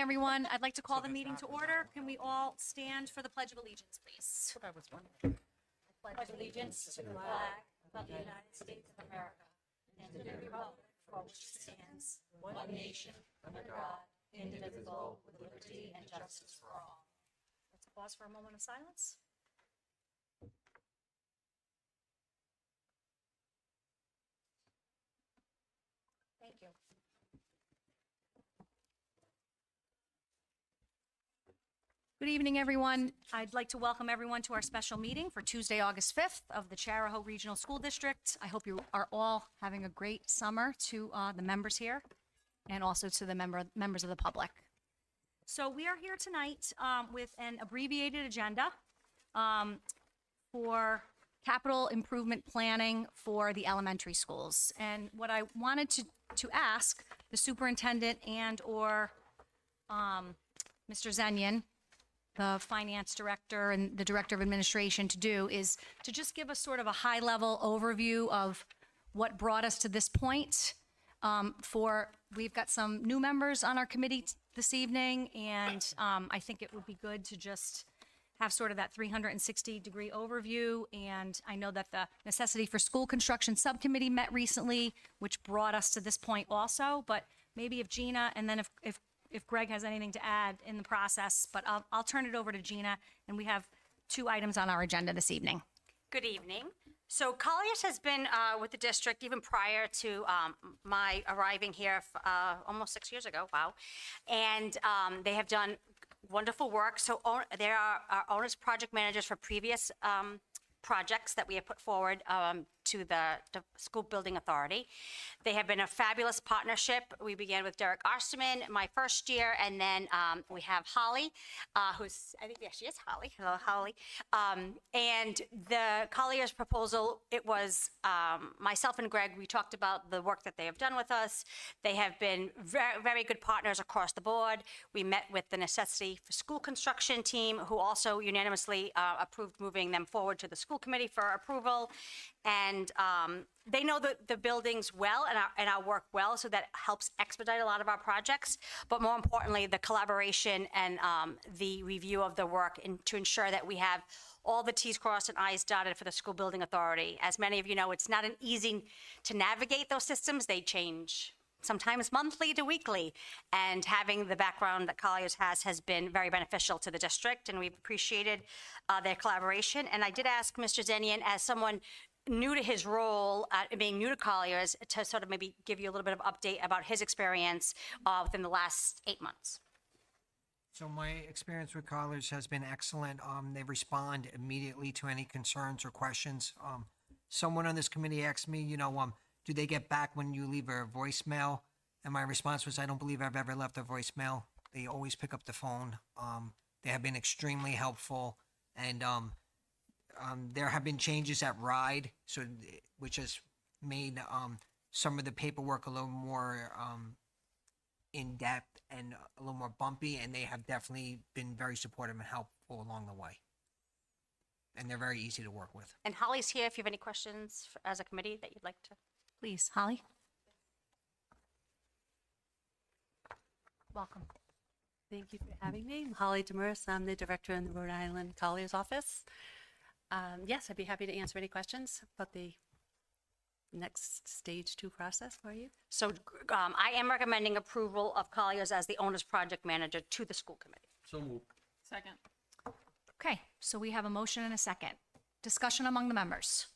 Everyone, I'd like to call the meeting to order. Can we all stand for the Pledge of Allegiance, please? Pledge allegiance to the flag of the United States of America and to the republic for which it stands, one nation, under God, indivisible, with liberty and justice for all. Let's pause for a moment of silence. Thank you. Good evening, everyone. I'd like to welcome everyone to our special meeting for Tuesday, August 5th of the Charahoe Regional School District. I hope you are all having a great summer, to the members here and also to the members of the public. So we are here tonight with an abbreviated agenda for capital improvement planning for the elementary schools. And what I wanted to ask the superintendent and/or Mr. Zenyan, the finance director and the director of administration, to do is to just give us sort of a high-level overview of what brought us to this point. We've got some new members on our committee this evening, and I think it would be good to just have sort of that 360-degree overview. And I know that the Necessity for School Construction Subcommittee met recently, which brought us to this point also. But maybe if Gina, and then if Greg has anything to add in the process, but I'll turn it over to Gina, and we have 2 items on our agenda this evening. Good evening. So Colliers has been with the district even prior to my arriving here almost 6 years ago. Wow. And they have done wonderful work. So they are our owners project managers for previous projects that we have put forward to the School Building Authority. They have been a fabulous partnership. We began with Derek Arsterman my first year, and then we have Holly, who's, I think, yeah, she is Holly. Hello, Holly. And the Colliers proposal, it was myself and Greg, we talked about the work that they have done with us. They have been very, very good partners across the board. We met with the Necessity for School Construction team, who also unanimously approved moving them forward to the school committee for approval. And they know the buildings well and our work well, so that helps expedite a lot of our projects. But more importantly, the collaboration and the review of the work to ensure that we have all the T's crossed and I's dotted for the School Building Authority. As many of you know, it's not an easy to navigate those systems. They change sometimes monthly to weekly, and having the background that Colliers has been very beneficial to the district, and we've appreciated their collaboration. And I did ask Mr. Zenyan, as someone new to his role, being new to Colliers, to sort of maybe give you a little bit of update about his experience within the last 8 months. So my experience with Colliers has been excellent. They respond immediately to any concerns or questions. Someone on this committee asked me, do they get back when you leave a voicemail? And my response was, I don't believe I've ever left a voicemail. They always pick up the phone. They have been extremely helpful, and there have been changes at RIDE, which has made some of the paperwork a little more in-depth and a little more bumpy, and they have definitely been very supportive and helpful along the way. And they're very easy to work with. And Holly's here if you have any questions as a committee that you'd like to. Please, Holly. Welcome. Thank you for having me. I'm Holly Demers. I'm the director in the Rhode Island Colliers office. Yes, I'd be happy to answer any questions about the next stage 2 process for you. So I am recommending approval of Colliers as the owner's project manager to the school committee. So moved. Second. Okay, so we have a motion and a second. Discussion among the members.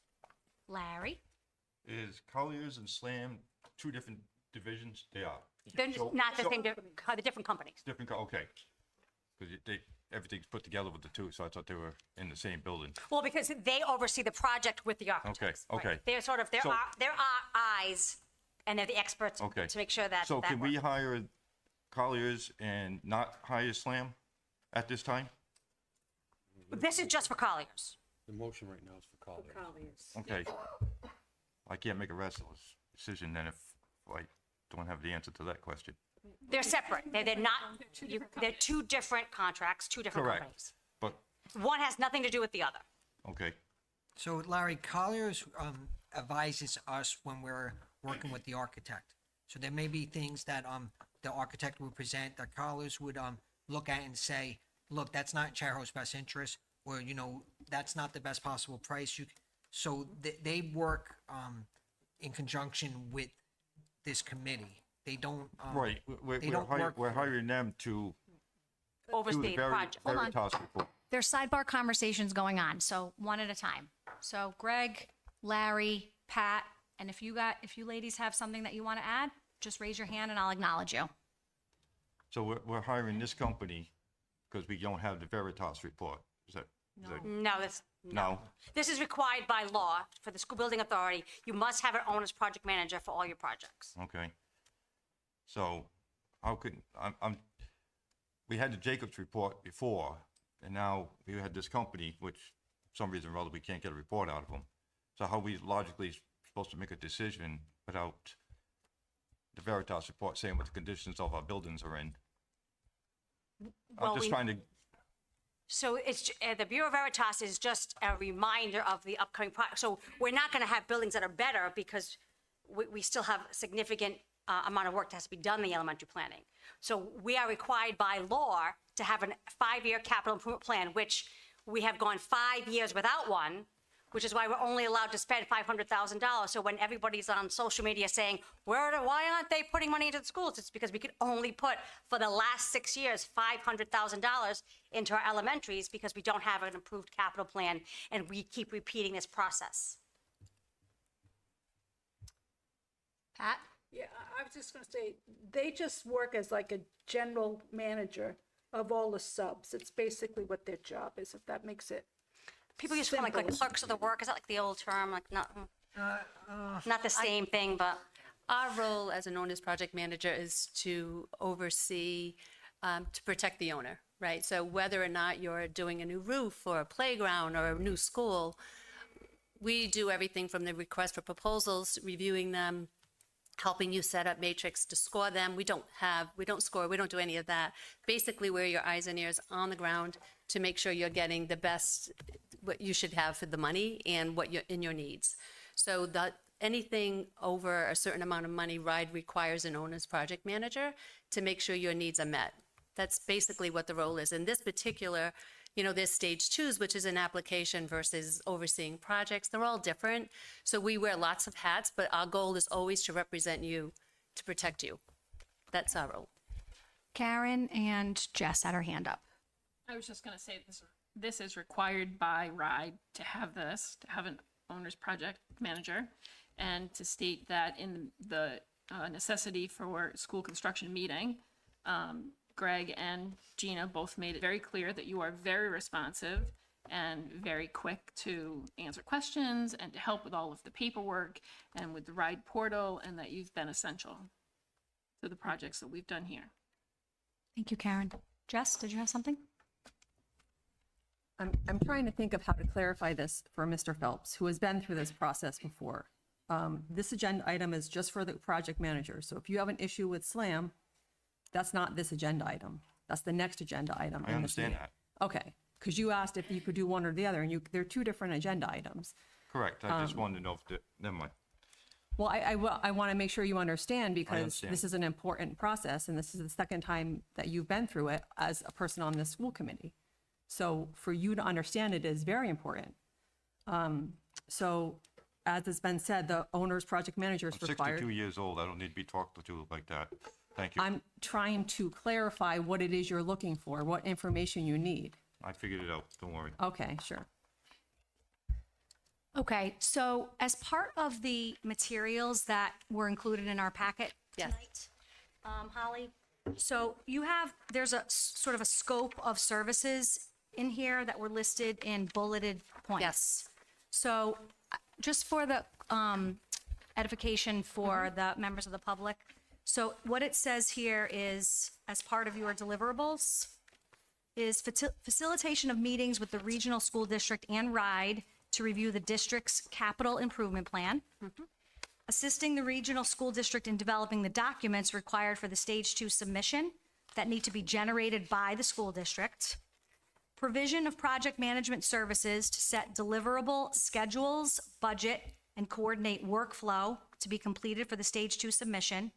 Larry? Is Colliers and Slam 2 different divisions? They are. They're So- not the so- same, the different companies. Different, okay. Because everything's put together with the 2, so I thought they were in the same building. Well, because they oversee the project with the architects. Okay. Right. They're sort of, they're So- our eyes, and they're the experts Okay. to make sure that So that can we works. hire Colliers and not hire Slam at this time? This is just for Colliers. The motion right now is for Colliers. Okay. I can't make a restless decision then if I don't have the answer to that question. They're separate. They're not, they're 2 different contracts, 2 different Correct. companies. But, One has nothing to do with the other. okay. So Larry, Colliers advises us when we're working with the architect. So there may be things that the architect would present, that Carlos would look at and say, look, that's not in Charahoe's best interest, or, you know, that's not the best possible price. So they work in conjunction with this committee. They don't. Right, They don't work. we're hiring them to do Oversee the the project. Veritas report. There's sidebar conversations going on, so one at a time. So Greg, Larry, Pat, and if you ladies have something that you want to add, just raise your hand and I'll acknowledge you. So we're hiring this company because we don't have the Veritas report. Is that? No, that's, No? this is required by law for the school building authority. You must have an owner's project manager for all your projects. Okay. So how could, we had the Jacobs report before, and now we had this company, which for some reason or other we can't get a report out of them. So how are we logically supposed to make a decision without the Veritas report saying what the conditions of our buildings are in? Well, I'm just we- trying to, So it's, the Bureau Veritas is just a reminder of the upcoming project. So we're not going to have buildings that are better because we still have significant amount of work that has to be done in the elementary planning. So we are required by law to have a 5-year capital improvement plan, which we have gone 5 years without one, which is why we're only allowed to spend $500,000. So when everybody's on social media saying, why aren't they putting money into the schools? It's because we could only put, for the last 6 years, $500,000 into our elementaries because we don't have an approved capital plan, and we keep repeating this process. Pat? Yeah, I was just gonna say, they just work as like a general manager of all the subs. It's basically what their job is, if that makes it. People used to call them like clerks of the work. Is that like the old term? Like not the same thing, but Our role as an owner's project manager is to oversee, to protect the owner, right? So whether or not you're doing a new roof or a playground or a new school, we do everything from the request for proposals, reviewing them, helping you set up matrix to score them. We don't score, we don't do any of that. Basically, we're your eyes and ears on the ground to make sure you're getting the best, what you should have for the money and what you're in your needs. So that anything over a certain amount of money, RIDE requires an owner's project manager to make sure your needs are met. That's basically what the role is. In this particular, there's stage twos, which is an application versus overseeing projects. They're all different. So we wear lots of hats, but our goal is always to represent you, to protect you. That's our role. Karen and Jess had her hand up. I was just gonna say this is required by RIDE to have an owner's project manager, and to state that in the necessity for school construction meeting, Greg and Gina both made it very clear that you are very responsive and very quick to answer questions and to help with all of the paperwork and with the RIDE portal, and that you've been essential to the projects that we've done here. Thank you, Karen. Jess, did you have something? I'm trying to think of how to clarify this for Mr. Phelps, who has been through this process before. This agenda item is just for the project manager. So if you have an issue with SLAM, that's not this agenda item. That's the next agenda item. I in this understand meeting. that. Okay, because you asked if you could do one or the other, and they're two different agenda items. Correct, I just wanted to know if, never mind. Well, I want to make sure you understand because understand. this is an important process, and this is the second time that you've been through it as a person on this school committee. So for you to understand it is very important. So as has been said, the owner's project manager is I'm required. 62 years old, I don't need to be talked to like that. Thank you. I'm trying to clarify what it is you're looking for, what information you need. I figured it out, don't worry. Okay, sure. Okay, so as part of the materials that were included in our packet Yes. tonight, Holly, so there's a sort of a scope of services in here that were listed in bulleted points. Yes. So just for the edification for the members of the public, so what it says here is, as part of your deliverables, is facilitation of meetings with the regional school district and RIDE to review the district's capital improvement plan, assisting the regional school district in developing the documents required for the stage 2 submission that need to be generated by the school district, provision of project management services to set deliverable schedules, budget, and coordinate workflow to be completed for the stage 2 submission,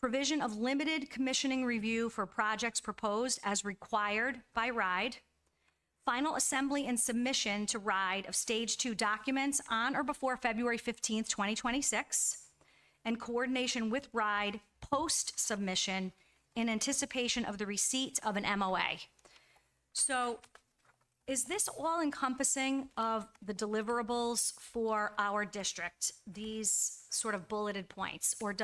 provision of limited commissioning review for projects proposed as required by RIDE, final assembly and submission to RIDE of Stage 2 documents on or before February 15th, 2026, and coordination with RIDE post-submission in anticipation of the receipt of an MOA. So is this all encompassing of the deliverables for our district, these sort of bulleted points? Or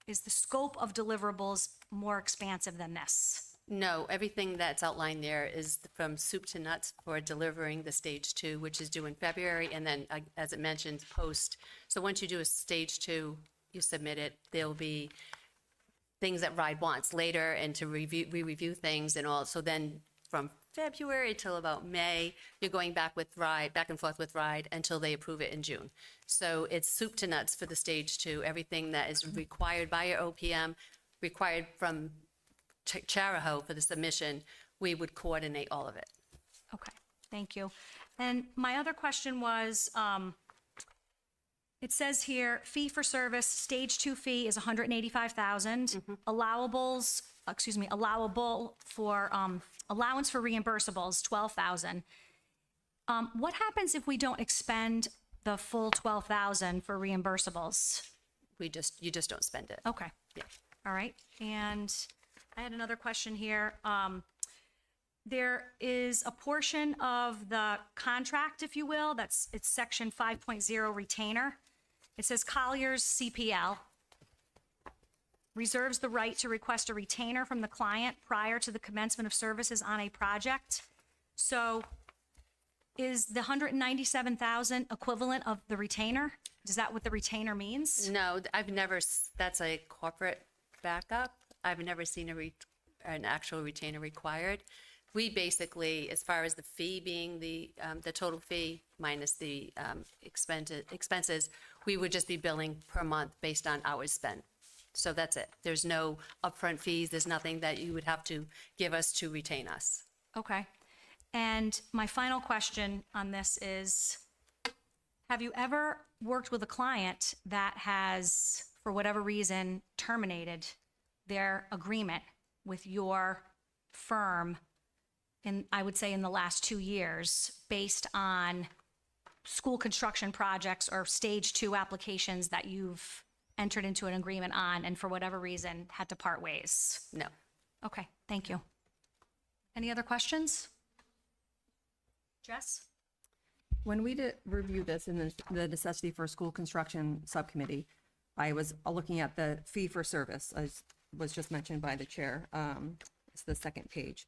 is the scope of deliverables more expansive than this? No, everything that's outlined there is from soup to nuts for delivering the stage 2, which is due in February, and then, as it mentioned, post. So once you do a stage 2, you submit it, there'll be things that RIDE wants later and to review things and all. So then from February till about May, you're going back and forth with RIDE until they approve it in June. So it's soup to nuts for the stage 2, everything that is required by your OPM, required from Charahoe for the submission, we would coordinate all of it. Okay, thank you. And my other question was, it says here, fee for service, stage 2 fee is 185,000. Allowable for, allowance for reimbursables, 12,000. What happens if we don't expend the full 12,000 for reimbursables? You just don't spend it. Okay. Yeah. All right. And I had another question here. There is a portion of the contract, if you will, it's section 5.0 retainer. It says Colliers CPL reserves the right to request a retainer from the client prior to the commencement of services on a project. So is the 197,000 equivalent of the retainer? Is that what the retainer means? No, that's a corporate backup. I've never seen an actual retainer required. We basically, as far as the fee being the total fee minus the expenses, we would just be billing per month based on hours spent. So that's it. There's no upfront fees. There's nothing that you would have to give us to retain us. Okay. And my final question on this is, have you ever worked with a client that has, for whatever reason, terminated their agreement with your firm I would say in the last 2 years, based on school construction projects or stage 2 applications that you've entered into an agreement on and for whatever reason had to part ways? No. Okay, thank you. Any other questions? Jess? When we did review this in the necessity for school construction subcommittee, I was looking at the fee for service, as was just mentioned by the chair. It's the second page.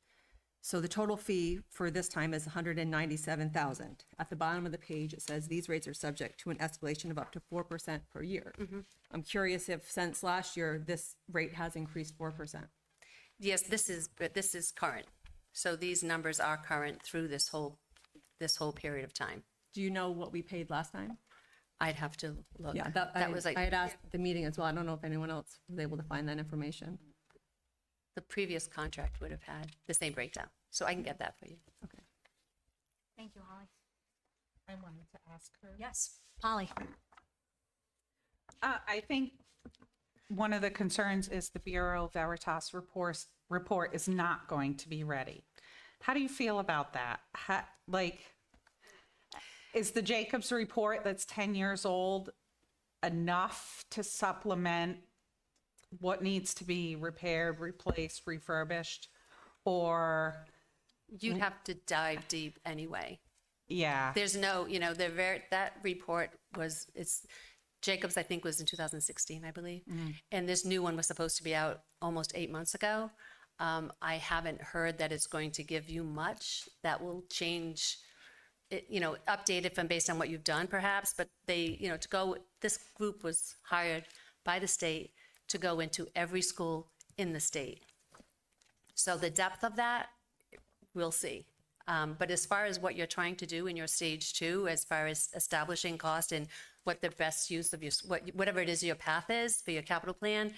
So the total fee for this time is 197,000. At the bottom of the page, it says these rates are subject to an escalation of up to 4% per year. I'm curious if since last year, this rate has increased 4%. Yes, this is current. So these numbers are current through this whole period of time. Do you know what we paid last time? I'd have to look. Yeah, That was like I had asked the meeting as well. I don't know if anyone else was able to find that information. the previous contract would have had the same breakdown. So I can get that for you. Okay. Thank you, Holly. I wanted to ask her. Yes, Polly. I think one of the concerns is the Bureau Veritas report is not going to be ready. How do you feel about that? Is the Jacobs report that's 10 years old enough to supplement what needs to be repaired, replaced, refurbished? Or, You'd have to dive deep anyway. yeah, There's no, that report was, Jacobs, I think, was in 2016, I believe. And this new one was supposed to be out almost 8 months ago. I haven't heard that it's going to give you much. That will change, update it from based on what you've done perhaps, but this group was hired by the state to go into every school in the state. So the depth of that, we'll see. But as far as what you're trying to do in your stage 2, as far as establishing cost and what the best use of whatever it is your path is for your capital plan,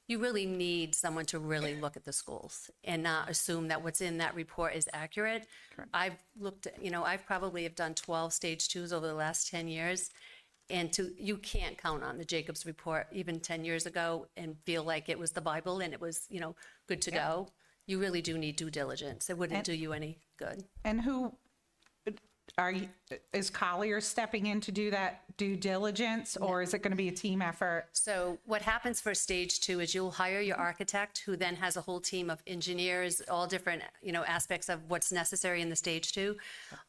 you really need someone to really look at the schools and not assume that what's in that report is accurate. I've looked at, I've probably have done 12 stage 2s over the last 10 years. And you can't count on the Jacobs report even 10 years ago and feel like it was the Bible and it was, good to go. You really do need due diligence. It wouldn't do you any good. And is Collier stepping in to do that due diligence, or is it going to be a team effort? So what happens for stage 2 is you'll hire your architect, who then has a whole team of engineers, all different, aspects of what's necessary in the stage 2,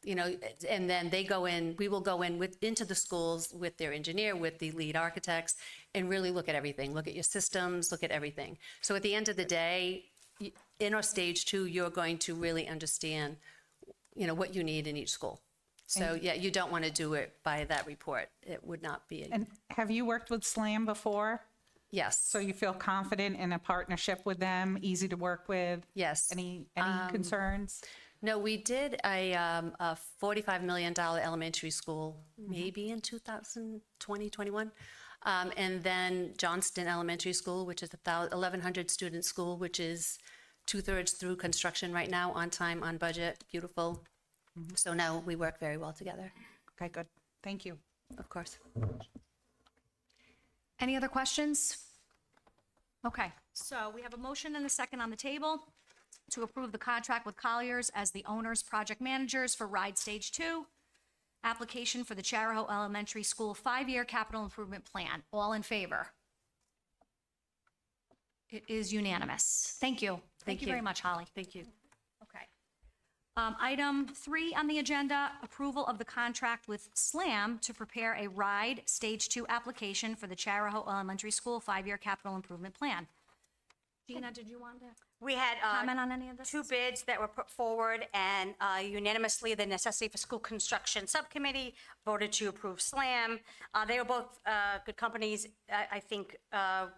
and then we will go into the schools with their engineer, with the lead architects, and really look at everything, look at your systems, look at everything. So at the end of the day, in our stage 2, you're going to really understand, what you need in each school. So yeah, you don't want to do it by that report. It would not be. And have you worked with SLAM before? Yes. So you feel confident in a partnership with them, easy to work with? Yes. Any concerns? No, we did a $45 million elementary school, maybe in 2020, 21. And then Johnston Elementary School, which is 1,100 student school, which is 2/3 through construction right now, on time, on budget, beautiful. So now we work very well together, Okay, good. Thank you. of course. Any other questions? Okay, so we have a motion and a second on the table to approve the contract with Colliers as the owners, project managers for RIDE Stage 2, application for the Charahoe Elementary School 5-year capital improvement plan. All in favor? It is unanimous. Thank you. Thank you very much, Holly. Thank you. Okay. Item 3 on the agenda, approval of the contract with SLAM to prepare a RIDE Stage 2 application for the Charahoe Elementary School 5-year capital improvement plan. Gina, did you want to We had comment on any of this? 2 bids that were put forward, and unanimously, the Necessity for School Construction Subcommittee voted to approve SLAM. They were both good companies, I think,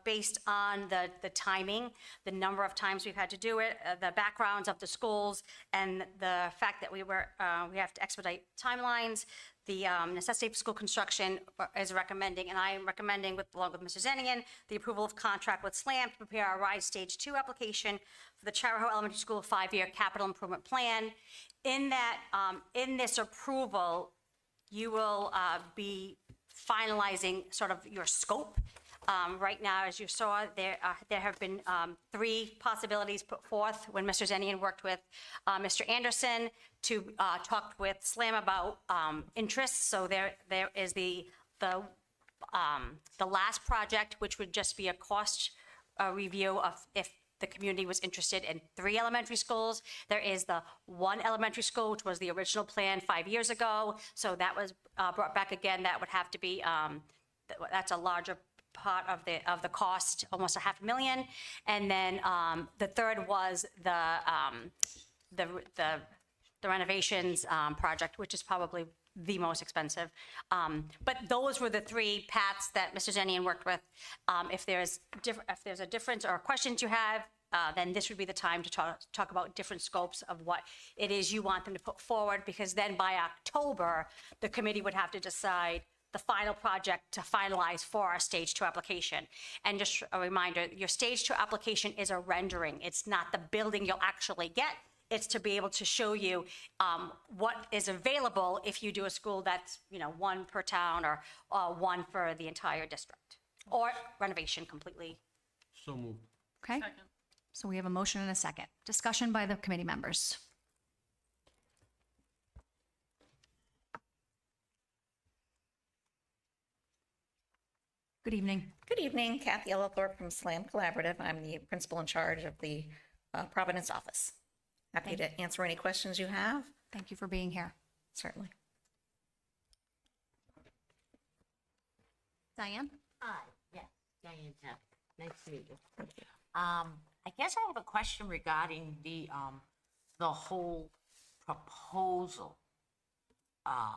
based on the timing, the number of times we've had to do it, the backgrounds of the schools, and the fact that we have to expedite timelines. The Necessity for School Construction is recommending, and I am recommending, along with Mr. Zenian, the approval of contract with SLAM to prepare our RISE Stage 2 application for the Charahoe Elementary School 5-year capital improvement plan. In this approval, you will be finalizing sort of your scope. Right now, as you saw, there have been 3 possibilities put forth when Mr. Zenian worked with Mr. Anderson to talk with SLAM about interests. So there is the last project, which would just be a cost review of if the community was interested in 3 elementary schools. There is the 1 elementary school, which was the original plan 5 years ago. So that was brought back again. That would have to be, that's a larger part of the cost, almost $500,000. And then the third was the renovations project, which is probably the most expensive. But those were the 3 paths that Mr. Zenian worked with. If there's a difference or questions you have, then this would be the time to talk about different scopes of what it is you want them to put forward, because then by October, the committee would have to decide the final project to finalize for our Stage 2 application. And just a reminder, your Stage 2 application is a rendering. It's not the building you'll actually get. It's to be able to show you what is available if you do a school that's, 1 per town or 1 for the entire district, or renovation completely. So moved. Okay, Second. so we have a motion and a second. Discussion by the committee members. Good evening. Good evening, Kathy Ellithorpe from SLAM Collaborative. I'm the principal in charge of the Providence office. Happy to answer any questions you have, Thank you for being here. certainly. Diane? Hi, yes, Diane Tapp. Nice to meet you. I guess I have a question regarding the whole proposal. I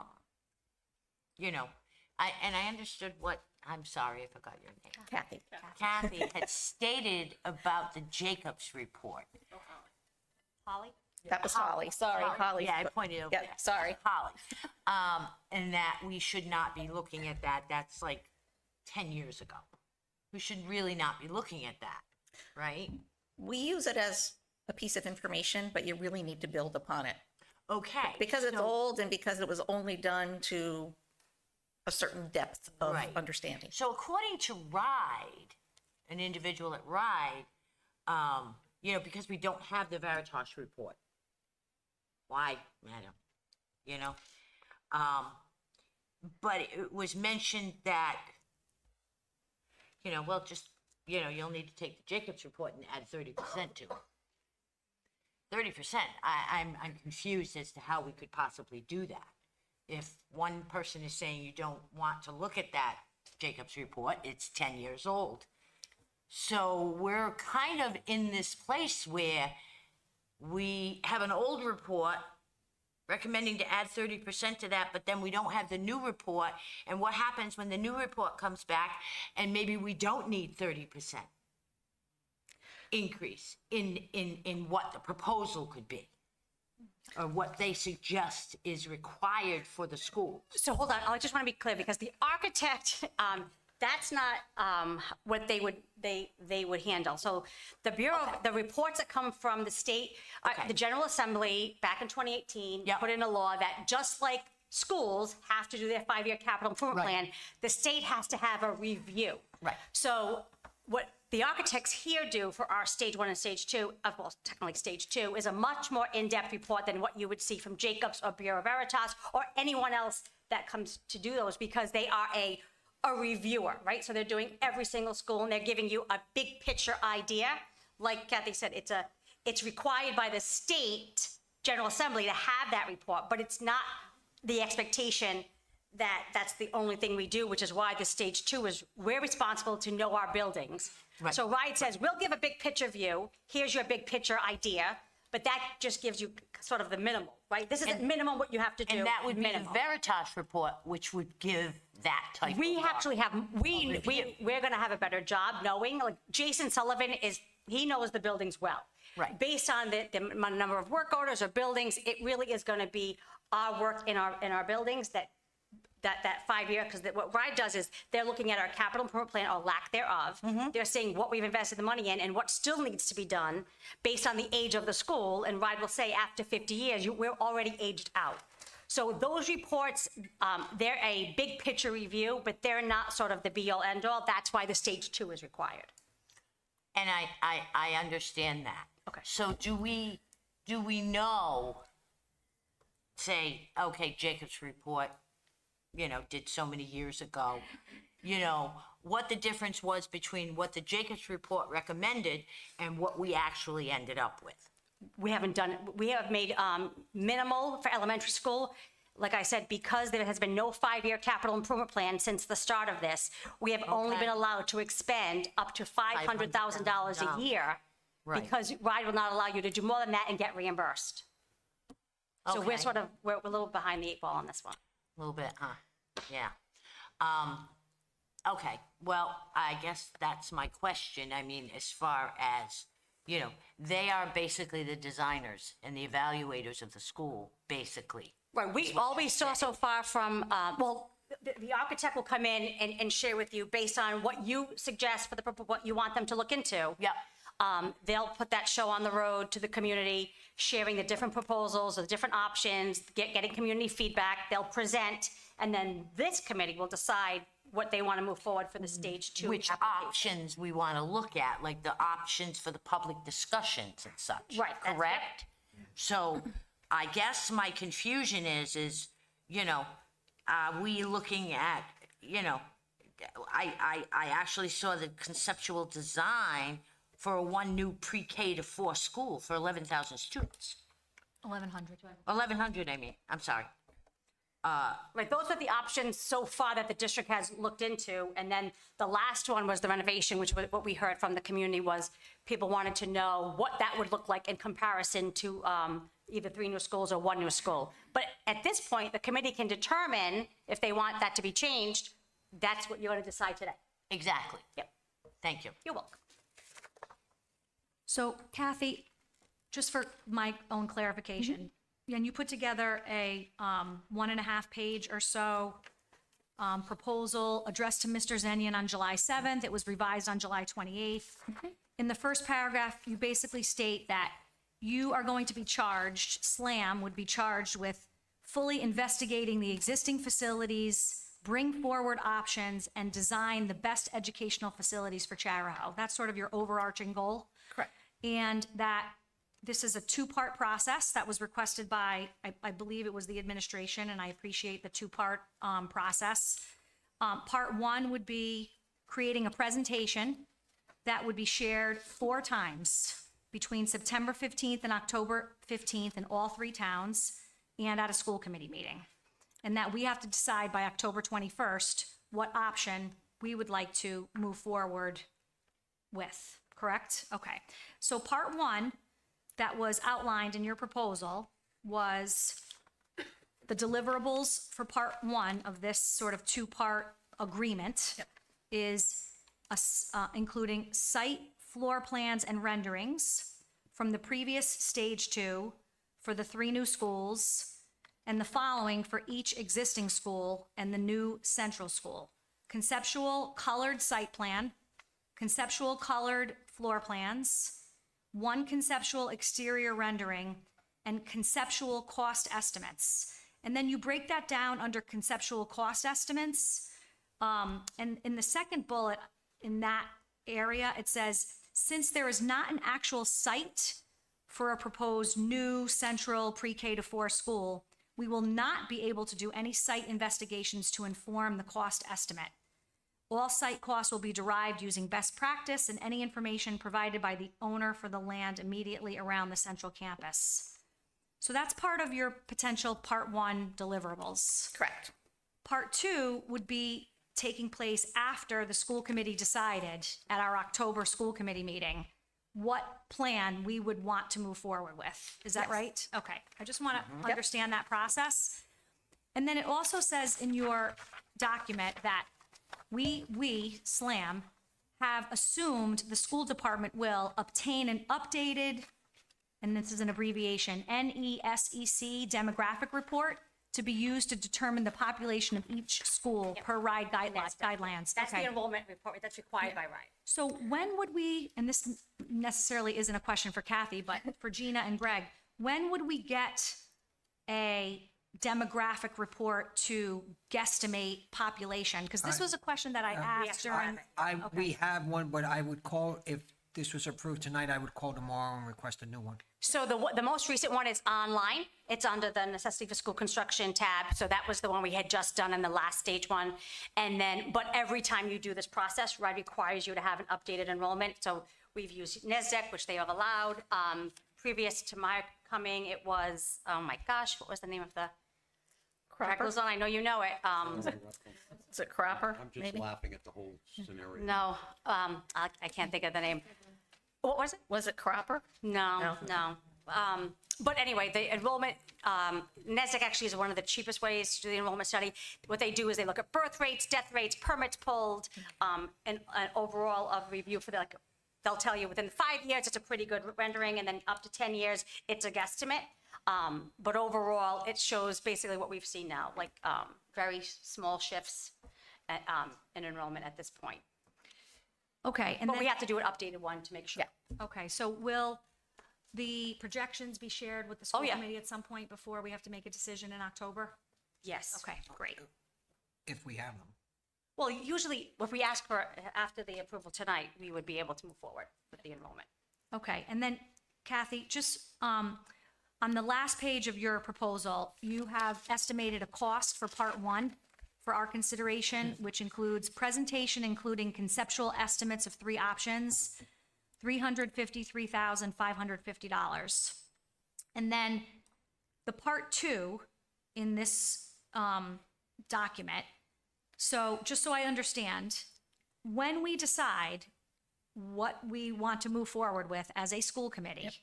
understood what, I'm sorry, I forgot your name. Kathy. Kathy had stated about the Jacobs report. Holly? That was Holly. Sorry, Holly. Yeah, I pointed over Yeah, there. sorry. Holly. And that we should not be looking at that. That's like 10 years ago. We should really not be looking at that, right? We use it as a piece of information, but you really need to build upon it. Okay. Because it's so- old and because it was only done to a certain depth of Right. understanding. So according to RIDE, an individual at RIDE, because we don't have the Veritas report. Why, madam? But it was mentioned that, you'll need to take the Jacobs report and add 30% to it. 30%, I'm confused as to how we could possibly do that. If one person is saying you don't want to look at that Jacobs report, it's 10 years old. So we're kind of in this place where we have an old report recommending to add 30% to that, but then we don't have the new report. And what happens when the new report comes back and maybe we don't need 30% increase in what the proposal could be? Or what they suggest is required for the school. So hold on, I just want to be clear, because the architect, that's not what they would handle. So the Bureau, the reports that come from the state, Okay. the General Assembly back in 2018 Yep. put in a law that just like schools have to do their 5-year capital improvement Right. plan, the state has to have a review. Right. So what the architects here do for our stage 1 and stage 2, well, technically stage 2, is a much more in-depth report than what you would see from Jacobs or Bureau Veritas or anyone else that comes to do those, because they are a reviewer, right? So they're doing every single school and they're giving you a big picture idea. Like Kathy said, it's required by the state General Assembly to have that report, but it's not the expectation that that's the only thing we do, which is why the stage 2 is we're responsible to know our buildings. Right. So RIDE says, we'll give a big picture view. Here's your big picture idea, but that just gives you sort of the minimal, right? This is the minimum what you have to do. And that would be the minimum. Veritas report, which would give that type We of. actually have, review. we're gonna have a better job knowing, like Jason Sullivan he knows the buildings well. Right. Based on the number of work orders or buildings, it really is gonna be our work in our buildings that 5-year, because what RIDE does is they're looking at our capital improvement plan or lack thereof. They're saying what we've invested the money in and what still needs to be done based on the age of the school. And RIDE will say after 50 years, we're already aged out. So those reports, they're a big picture review, but they're not sort of the be all end all. That's why the stage 2 is required. And I understand that. Okay. So do we know, say, okay, Jacob's report, did so many years ago, what the difference was between what the Jacobs report recommended and what we actually ended up with? We haven't done, we have made minimal for elementary school. Like I said, because there has been no 5-year capital improvement plan since the start of this, we have only Okay. been allowed to expend up to $500,000 a year. Right. Because RIDE will not allow you to do more than that and get reimbursed. So we're Okay. we're a little behind the 8 ball on this one. A little bit, huh? Yeah. Okay, well, I guess that's my question. I mean, as far as, they are basically the designers and the evaluators of the school, basically. Right, all we saw so far from, the architect will come in and share with you based on what you suggest for what you want them to look into. Yep. They'll put that show on the road to the community, sharing the different proposals, the different options, getting community feedback. They'll present, and then this committee will decide what they want to move forward for the stage 2 Which application. options we want to look at, like the options for the public discussions and such. Right, that's it. Correct? So I guess my confusion is, are we looking at, I actually saw the conceptual design for one new pre-K to 4 school for 11,000 students. 1,100. 1,100, I mean, I'm sorry. Right, those are the options so far that the district has looked into. And then the last one was the renovation, which was what we heard from the community was people wanted to know what that would look like in comparison to either 3 new schools or 1 new school. But at this point, the committee can determine if they want that to be changed. That's what you're going to decide today. Exactly. Yep, Thank you. you're welcome. So Kathy, just for my own clarification, and you put together a 1.5 page or so proposal addressed to Mr. Zenyan on July 7th. It was revised on July 28th. In the first paragraph, you basically state that you are going to be charged, SLAM would be charged with fully investigating the existing facilities, bring forward options, and design the best educational facilities for Charahoe. That's sort of your overarching goal. Correct. And that this is a two-part process that was requested by, I believe it was the administration, and I appreciate the two-part process. Part one would be creating a presentation that would be shared 4 times between September 15th and October 15th in all 3 towns and at a school committee meeting. And that we have to decide by October 21st what option we would like to move forward with, correct? Okay. So part one that was outlined in your proposal was the deliverables for part one of this sort of 2-part agreement is including site floor plans and renderings from the previous stage 2 for the 3 new schools and the following for each existing school and the new central school. Conceptual colored site plan, conceptual colored floor plans, 1 conceptual exterior rendering, and conceptual cost estimates. And then you break that down under conceptual cost estimates. And in the second bullet in that area, it says, since there is not an actual site for a proposed new central pre-K to 4 school, we will not be able to do any site investigations to inform the cost estimate. All site costs will be derived using best practice and any information provided by the owner for the land immediately around the central campus. So that's part of your potential part one deliverables. Correct. Part two would be taking place after the school committee decided at our October school committee meeting what plan we would want to move forward with. Is that right? Okay. I just want to understand that process. And then it also says in your document that we, SLAM, have assumed the school department will obtain an updated, and this is an abbreviation, NESEC demographic report to be used to determine the population of each school per RIDE guidelines. That's the Okay. enrollment report that's required by RIDE. So when would we, and this necessarily isn't a question for Kathy, but for Gina and Greg, when would we get a demographic report to guesstimate population? Because this was a question that I asked during. We have one, but I would call, if this was approved tonight, I would call tomorrow and request a new one. So the most recent one is online. It's under the necessity for school construction tab. So that was the one we had just done in the last stage one. And then, but every time you do this process, RIDE requires you to have an updated enrollment. So we've used NESDEC, which they have allowed. Previous to my coming, it was, oh my gosh, what was the name of the? Cropper? Goes on, I know you know it. Is it Cropper, I'm just maybe? laughing at the whole scenario. No, I can't think of the name. What was it? Was it Cropper? No. But anyway, the enrollment, NESDEC actually is one of the cheapest ways to do the enrollment study. What they do is they look at birth rates, death rates, permits pulled, and an overall of review for the, they'll tell you within 5 years, it's a pretty good rendering, and then up to 10 years, it's a guesstimate. But overall, it shows basically what we've seen now, like very small shifts in enrollment at this point. Okay, and But we then, have to do an updated one to make sure. okay, so will the projections be shared with the school yeah. committee at some point before we have to make a decision in October? Yes. Okay, great. If we have them. Well, usually, if we ask for, after the approval tonight, we would be able to move forward with the enrollment. Okay, and then Kathy, just on the last page of your proposal, you have estimated a cost for part one for our consideration, which includes presentation, including conceptual estimates of 3 options, $353,550. And then the part two in this document, so just so I understand, when we decide what we want to move forward with as a school committee,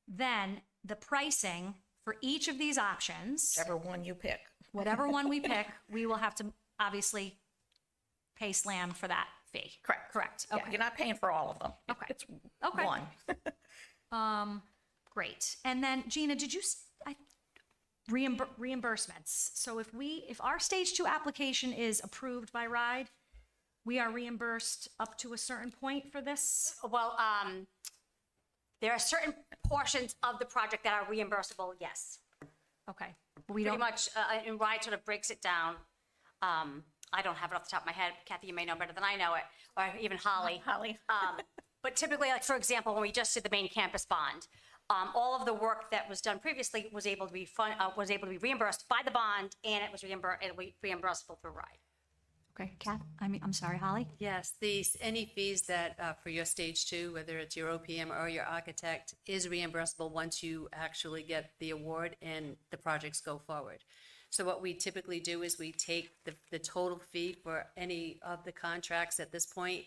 then the pricing for each of these options, Whichever one you pick. whatever one we pick, we will have to obviously pay SLAM for that fee. Correct. Correct. Yeah, Okay. you're not paying for all of them. Okay. It's Okay. one. Great. And then Gina, did you reimbursements? So if our stage 2 application is approved by RIDE, we are reimbursed up to a certain point for this? Well, there are certain portions of the project that are reimbursable, yes. Okay. But we Pretty don't, much, and RIDE sort of breaks it down. I don't have it off the top of my head. Kathy, you may know better than I know it, or even Holly. Holly. But typically, like, for example, when we just did the main campus bond, all of the work that was done previously was able to be reimbursed by the bond, and it was reimbursable through RIDE. Okay, Kath, I'm sorry, Holly? Yes, any fees that, for your stage 2, whether it's your OPM or your architect, is reimbursable once you actually get the award and the projects go forward. So what we typically do is we take the total fee for any of the contracts at this point,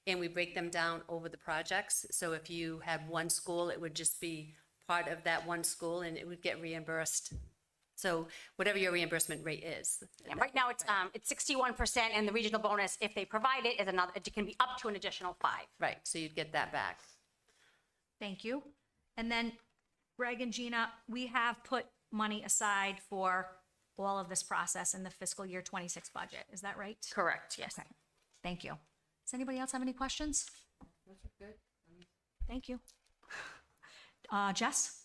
and we break them down over the projects. So if you have one school, it would just be part of that one school, and it would get reimbursed. So whatever your reimbursement rate is. Yeah, right now, it's 61%, and the regional bonus, if they provide it, is another, it can be up to an additional 5. Right, so you'd get that back. Thank you. And then Greg and Gina, we have put money aside for all of this process in the fiscal year 26 budget. Is that right? Correct, yes. Okay, thank you. Does anybody else have any questions? Thank you. Jess?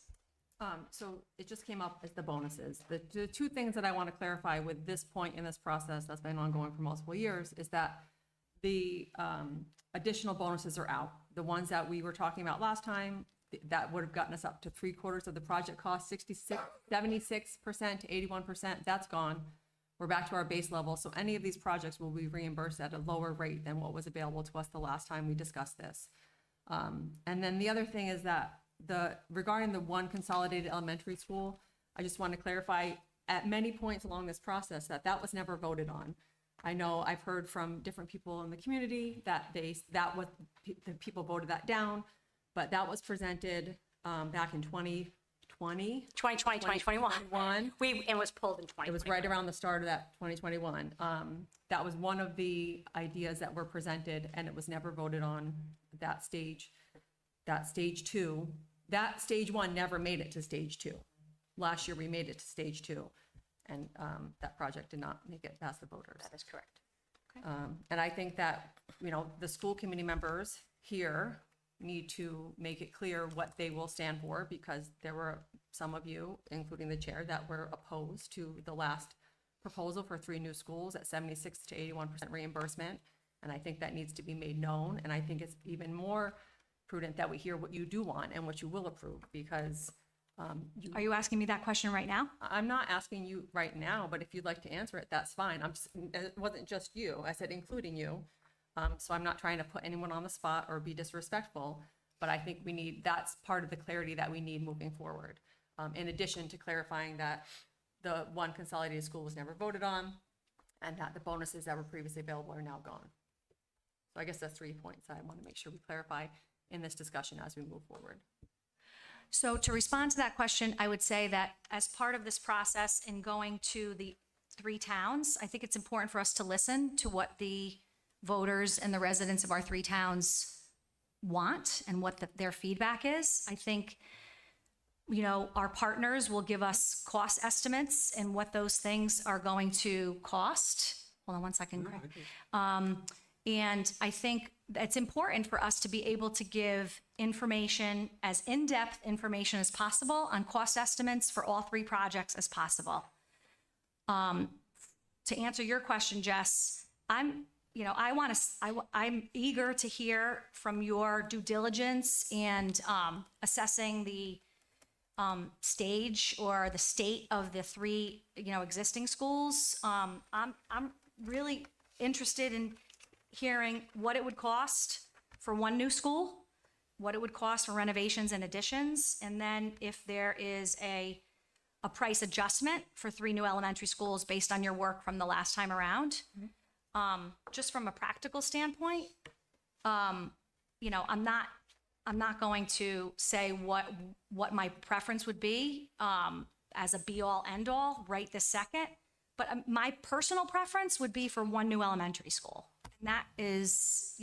So it just came up as the bonuses. The two things that I want to clarify with this point in this process that's been ongoing for multiple years is that the additional bonuses are out. The ones that we were talking about last time, that would have gotten us up to 3/4 of the project cost, 76% to 81%, that's gone. We're back to our base level. So any of these projects will be reimbursed at a lower rate than what was available to us the last time we discussed this. And then the other thing is that regarding the one consolidated elementary school, I just want to clarify at many points along this process that was never voted on. I know I've heard from different people in the community that the people voted that down, but that was presented back in 2020. 2020, 2021. It was pulled in 2020. It was right around the start of that 2021. That was one of the ideas that were presented, and it was never voted on that stage 2. That stage 1 never made it to stage 2. Last year, we made it to stage 2, and that project did not make it past the voters. That is correct. And I think that, the school committee members here need to make it clear what they will stand for, because there were some of you, including the chair, that were opposed to the last proposal for 3 new schools at 76 to 81% reimbursement. And I think that needs to be made known. And I think it's even more prudent that we hear what you do want and what you will approve, because Are you asking me that question right now? I'm not asking you right now, but if you'd like to answer it, that's fine. It wasn't just you. I said including you. So I'm not trying to put anyone on the spot or be disrespectful, but I think that's part of the clarity that we need moving forward. In addition to clarifying that the one consolidated school was never voted on, and that the bonuses that were previously available are now gone. So I guess that's 3 points I want to make sure we clarify in this discussion as we move forward. So to respond to that question, I would say that as part of this process in going to the 3 towns, I think it's important for us to listen to what the voters and the residents of our 3 towns want and what their feedback is. I think, our partners will give us cost estimates and what those things are going to cost. Hold on one second, Craig. And I think it's important for us to be able to give information, as in-depth information as possible on cost estimates for all 3 projects as possible. To answer your question, Jess, I'm eager to hear from your due diligence and assessing the stage or the state of the 3, existing schools. I'm really interested in hearing what it would cost for 1 new school, what it would cost for renovations and additions, and then if there is a price adjustment for 3 new elementary schools based on your work from the last time around. Just from a practical standpoint, I'm not going to say what my preference would be as a be-all, end-all right this second, but my personal preference would be for 1 new elementary school. And that is,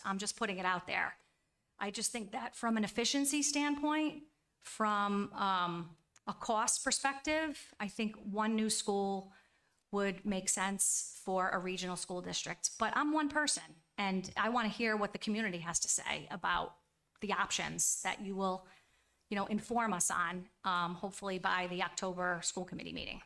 I'm just putting it out there. I just think that from an efficiency standpoint, from a cost perspective, I think 1 new school would make sense for a regional school district. But I'm one person, and I want to hear what the community has to say about the options that you will, inform us on, hopefully by the October school committee meeting.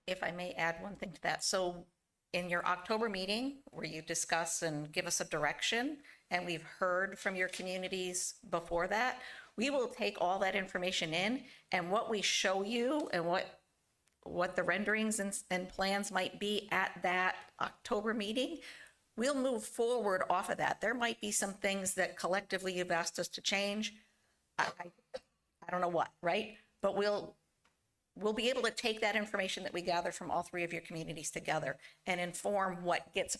if I may add one thing to that. So in your October meeting where you discuss and give us a direction, and we've heard from your communities before that, we will take all that information in, and what we show you and what the renderings and plans might be at that October meeting, we'll move forward off of that. There might be some things that collectively you've asked us to change. I don't know what, right? But we'll be able to take that information that we gather from all three of your communities together and inform what gets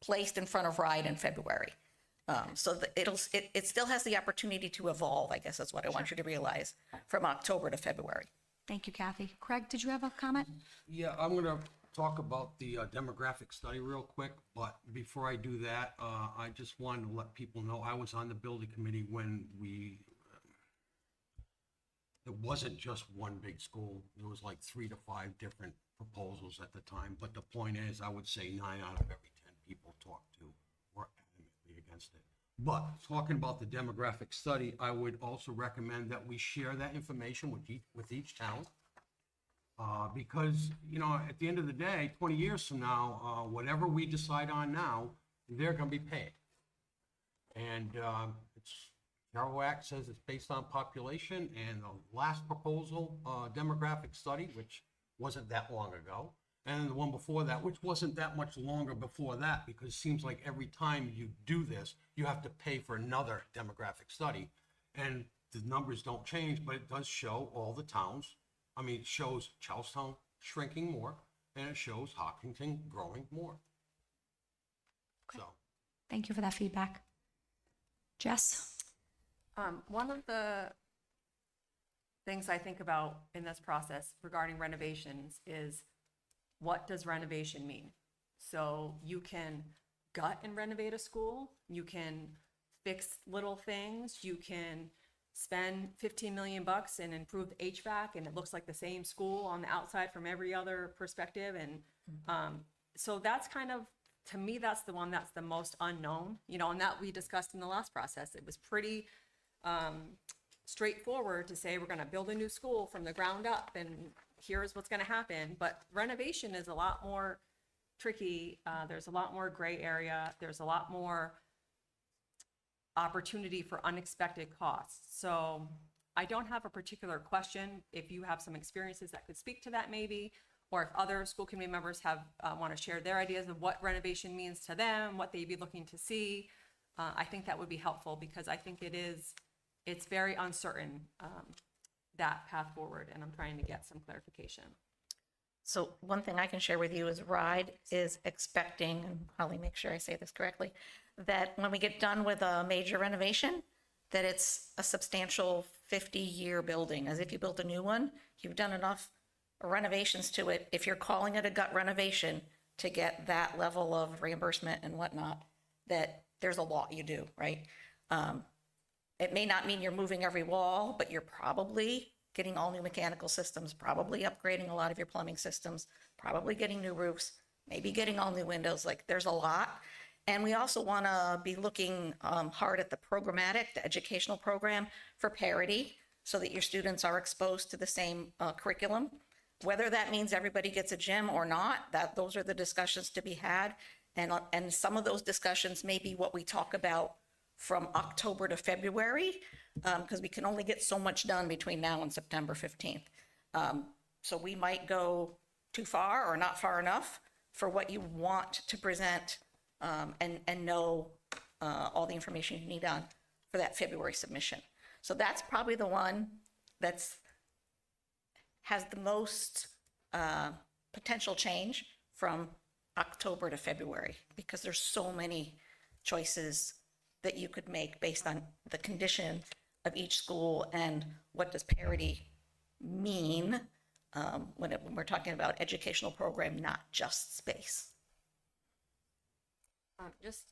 placed in front of RIDE in February. So that it still has the opportunity to evolve, I guess is what I want you to realize, from October to February. Thank you, Kathy. Craig, did you have a comment? Yeah, I'm gonna talk about the demographic study real quick, but before I do that, I just wanted to let people know I was on the building committee when it wasn't just one big school. There was like 3 to 5 different proposals at the time, but the point is, I would say 9 out of every 10 people talked to were adamantly against it. But talking about the demographic study, I would also recommend that we share that information with each town. Because, you know, at the end of the day, 20 years from now, whatever we decide on now, they're gonna be paid. And Carroll Act says it's based on population, and the last proposal, demographic study, which wasn't that long ago, and the one before that, which wasn't that much longer before that, because it seems like every time you do this, you have to pay for another demographic study. And the numbers don't change, but it does show all the towns. I mean, it shows Charlestown shrinking more, and it shows Hopkinton growing more. So. Thank you for that feedback. Jess? One of the things I think about in this process regarding renovations is, what does renovation mean? So you can gut and renovate a school, you can fix little things, you can spend 15 million bucks and improve the HVAC and it looks like the same school on the outside from every other perspective. And so that's kind of, to me, that's the one that's the most unknown, you know, and that we discussed in the last process. It was pretty straightforward to say we're going to build a new school from the ground up and here's what's going to happen. But renovation is a lot more tricky. There's a lot more gray area. There's a lot more opportunity for unexpected costs. So I don't have a particular question. If you have some experiences that could speak to that maybe, or if other school committee members have want to share their ideas of what renovation means to them, what they'd be looking to see, I think that would be helpful, because I think it's very uncertain, that path forward, and I'm trying to get some clarification. So one thing I can share with you is RIDE is expecting, and Holly, make sure I say this correctly, that when we get done with a major renovation, that it's a substantial 50-year building. As if you built a new one, you've done enough renovations to it. If you're calling it a gut renovation to get that level of reimbursement and whatnot, that there's a lot you do, right? It may not mean you're moving every wall, but you're probably getting all new mechanical systems, probably upgrading a lot of your plumbing systems, probably getting new roofs, maybe getting all new windows. Like, there's a lot. And we also want to be looking hard at the programmatic, the educational program, for parity, so that your students are exposed to the same curriculum. Whether that means everybody gets a gym or not, those are the discussions to be had. And some of those discussions may be what we talk about from October to February, because we can only get so much done between now and September 15th. So we might go too far or not far enough for what you want to present, and know all the information you need on for that February submission. So that's probably the one has the most potential change from October to February, because there's so many choices that you could make based on the condition of each school and what does parity mean when we're talking about educational program, not just space.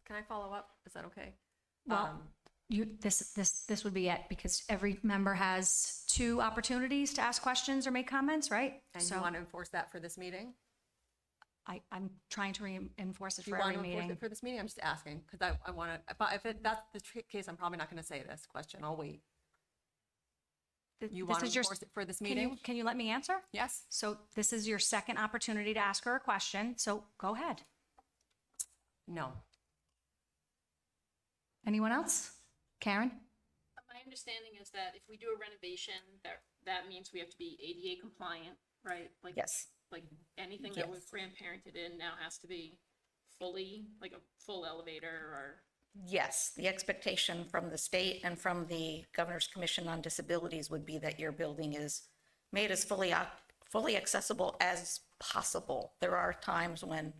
Can I follow up? Is that okay? Well, this would be it, because every member has 2 opportunities to ask questions or make comments, right? And So you want to enforce that for this meeting? I'm trying to reinforce it Do you for want every to enforce meeting. it for this meeting? I'm just asking, because I want to, but if that's the case, I'm probably not going to say this question. I'll wait. You This want to is your- enforce it for this Can you, meeting? can you let me answer? Yes. So this is your second opportunity to ask her a question, so go ahead. No. Anyone else? Karen? My understanding is that if we do a renovation, that means we have to be ADA compliant, right? Like, Yes. like anything that was grandparented in now has to be fully, like a full elevator or, Yes, the expectation from the state and from the Governor's Commission on Disabilities would be that your building is made as fully accessible as possible. There are times when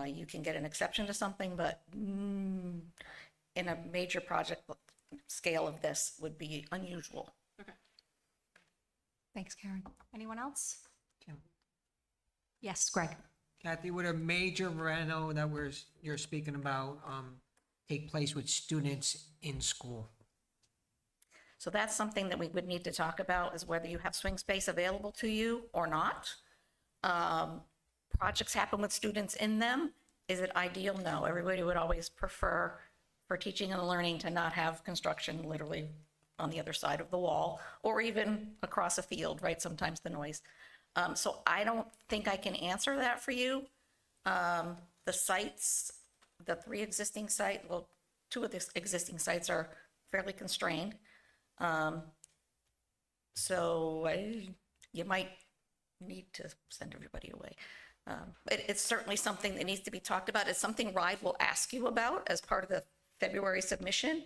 you can get an exception to something, but in a major project scale of this would be unusual. Thanks, Karen. Anyone else? Yes, Greg. Kathy, would a major reno that you're speaking about, take place with students in school? So that's something that we would need to talk about, is whether you have swing space available to you or not. Projects happen with students in them. Is it ideal? No. Everybody would always prefer for teaching and learning to not have construction literally on the other side of the wall or even across a field, right? Sometimes the noise. So I don't think I can answer that for you. The sites, the 3 existing sites, well, 2 of the existing sites are fairly constrained. So you might need to send everybody away. It's certainly something that needs to be talked about. It's something RIDE will ask you about as part of the February submission.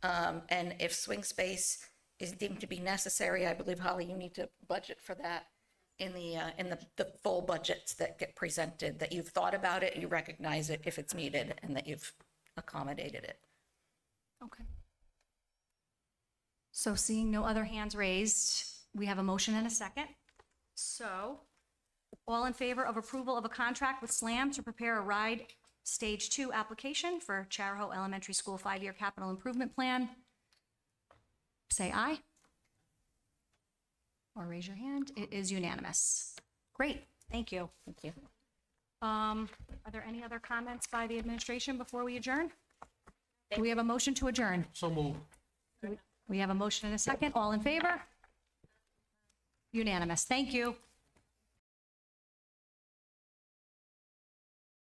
And if swing space is deemed to be necessary, I believe, Holly, you need to budget for that in the full budgets that get presented, that you've thought about it, you recognize it if it's needed, and that you've accommodated it. Okay. So seeing no other hands raised, we have a motion and a second. So all in favor of approval of a contract with SLAM to prepare a RIDE Stage 2 application for Charahoe Elementary School 5-year capital improvement plan, say aye. Or raise your hand. It is unanimous. Great, thank you. Thank you. Are there any other comments by the administration before we adjourn? Do we have a motion to adjourn? So moved. We have a motion and a second. All in favor? Unanimous. Thank you.